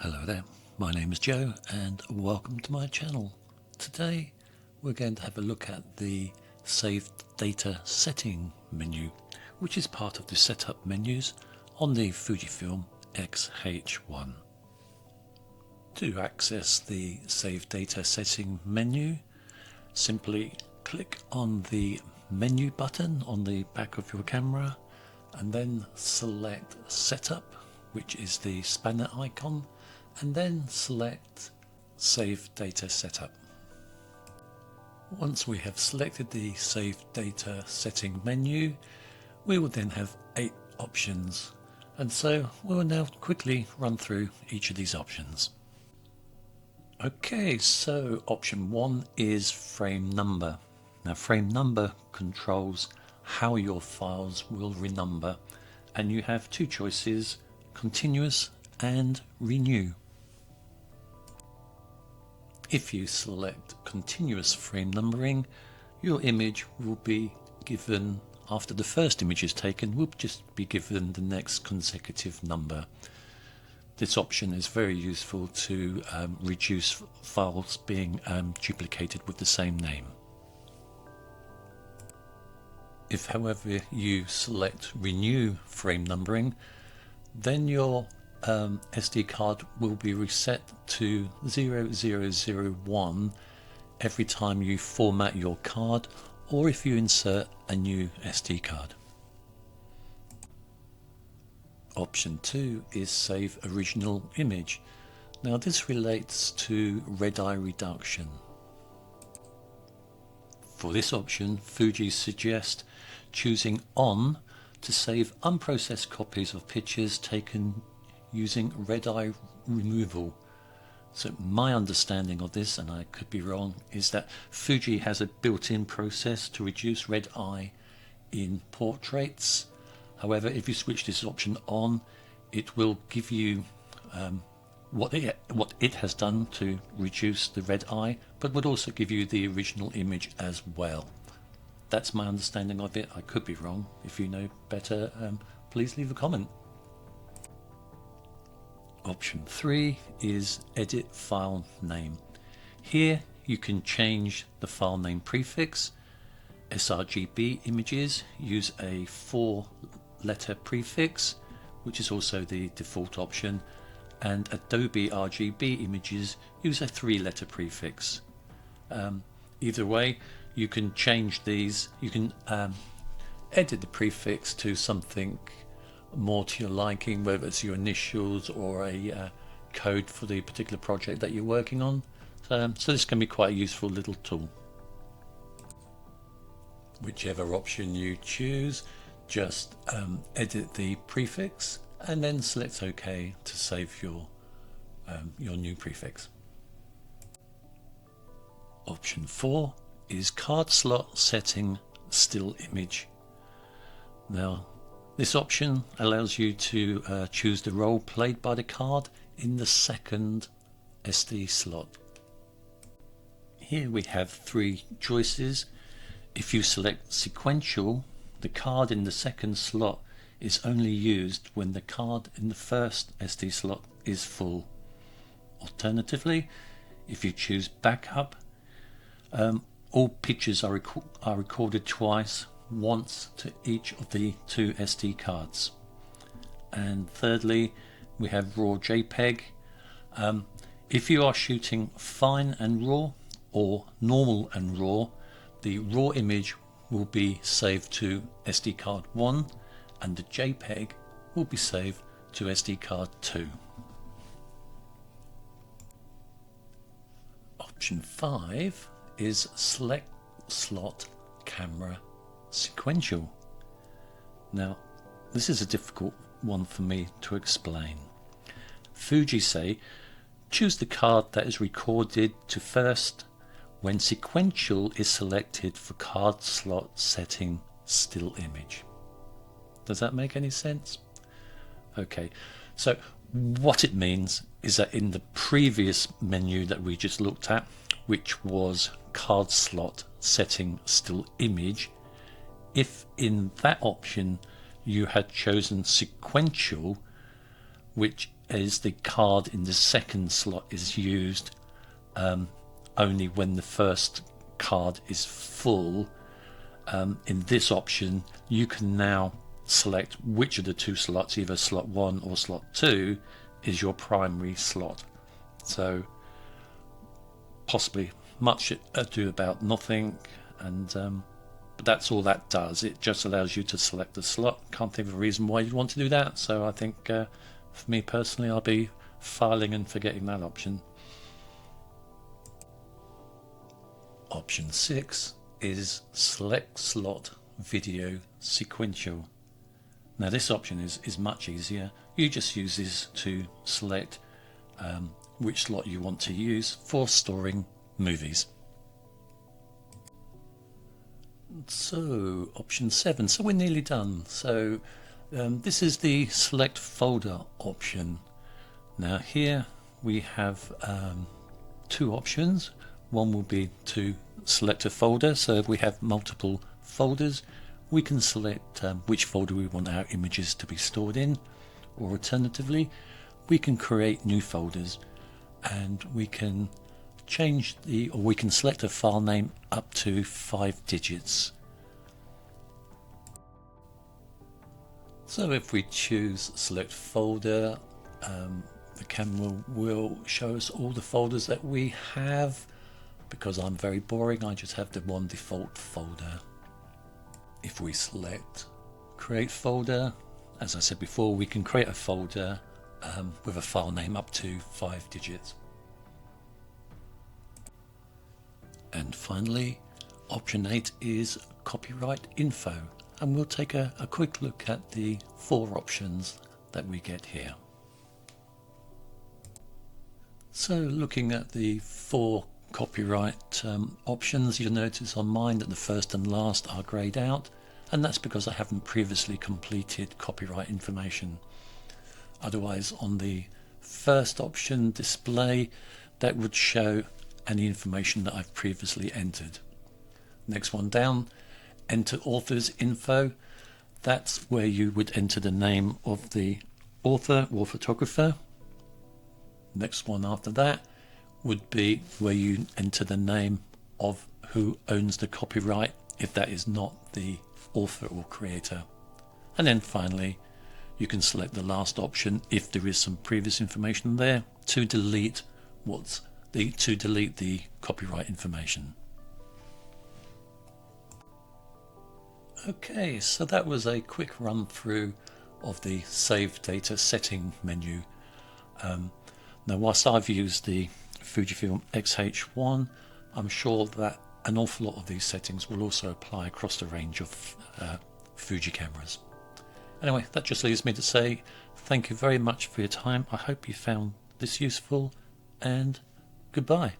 Hello there, my name is Joe and welcome to my channel. Today we're going to have a look at the Save Data Setting menu, which is part of the setup menus on the Fujifilm X-H1. To access the Save Data Setting menu, simply click on the menu button on the back of your camera and then select Setup, which is the spanner icon, and then select Save Data Setup. Once we have selected the Save Data Setting menu, we will then have 8 options, and so we will now quickly run through each of these options. Okay, so option 1 is frame number. Now frame number controls how your files will renumber, and you have 2 choices: continuous and renew. If you select continuous frame numbering, your image will be given, after the first image is taken, will just be given the next consecutive number. This option is very useful to reduce files being duplicated with the same name. If, however, you select renew frame numbering, then your SD card will be reset to 0001 every time you format your card or if you insert a new SD card. Option 2 is Save Original Image. Now this relates to red eye reduction. For this option, Fuji suggests choosing On to save unprocessed copies of pictures taken using red eye removal. So my understanding of this, and I could be wrong, is that Fuji has a built-in process to reduce red eye in portraits. However, if you switch this option on, it will give you what it has done to reduce the red eye, but would also give you the original image as well. That's my understanding of it. I could be wrong. If you know better, please leave a comment. Option 3 is Edit File Name. Here you can change the file name prefix. sRGB images use a 4-letter prefix, which is also the default option, and Adobe RGB images use a 3-letter prefix. Either way, you can change these. You can edit the prefix to something more to your liking, whether it's your initials or a code for the particular project that you're working on. So this can be quite a useful little tool. Whichever option you choose, just edit the prefix and then select OK to save your new prefix. Option 4 is Card Slot Setting Still Image. Now this option allows you to choose the role played by the card in the second SD slot. Here we have 3 choices. If you select sequential, the card in the second slot is only used when the card in the first SD slot is full. Alternatively, if you choose backup, all pictures are recorded twice, once to each of the 2 SD cards. And thirdly, we have raw JPEG. If you are shooting fine and raw or normal and raw, the raw image will be saved to SD card 1 and the JPEG will be saved to SD card 2. Option 5 is Select Slot Camera Sequential. Now this is a difficult one for me to explain. Fuji say choose the card that is recorded to first when sequential is selected for card slot setting still image. Does that make any sense? Okay, so what it means is that in the previous menu that we just looked at, which was card slot setting still image, if in that option you had chosen sequential, which is the card in the second slot is used only when the first card is full. In this option you can now select which of the two slots, either slot 1 or slot 2, is your primary slot. So possibly much ado about nothing, and but that's all that does. It just allows you to select the slot. Can't think of a reason why you'd want to do that, so I think for me personally I'll be filing and forgetting that option. Option 6 is select slot video sequential. Now this option is much easier. You just use this to select which slot you want to use for storing movies. So option 7, so we're nearly done. So this is the select folder option. Now here we have two options. One will be to select a folder, so if we have multiple folders we can select which folder we want our images to be stored in, or alternatively we can create new folders and we can change we can select a file name up to 5 digits. So if we choose select folder, the camera will show us all the folders that we have. Because I'm very boring, I just have the one default folder. If we select create folder, as I said before, we can create a folder with a file name up to 5 digits. And finally, option 8 is copyright info, and we'll take a quick look at the 4 options that we get here. So looking at the 4 copyright options, you'll notice on mine that the first and last are greyed out, and that's because I haven't previously completed copyright information. Otherwise on the first option, display, that would show any information that I've previously entered. Next one down, enter author's info, that's where you would enter the name of the author or photographer. Next one after that would be where you enter the name of who owns the copyright, if that is not the author or creator. And then finally you can select the last option if there is some previous information there to delete the copyright information. Okay, so that was a quick run through of the save data setting menu. Now whilst I've used the Fujifilm X-H1, I'm sure that an awful lot of these settings will also apply across the range of Fuji cameras. Anyway, that just leaves me to say thank you very much for your time. I hope you found this useful, and goodbye.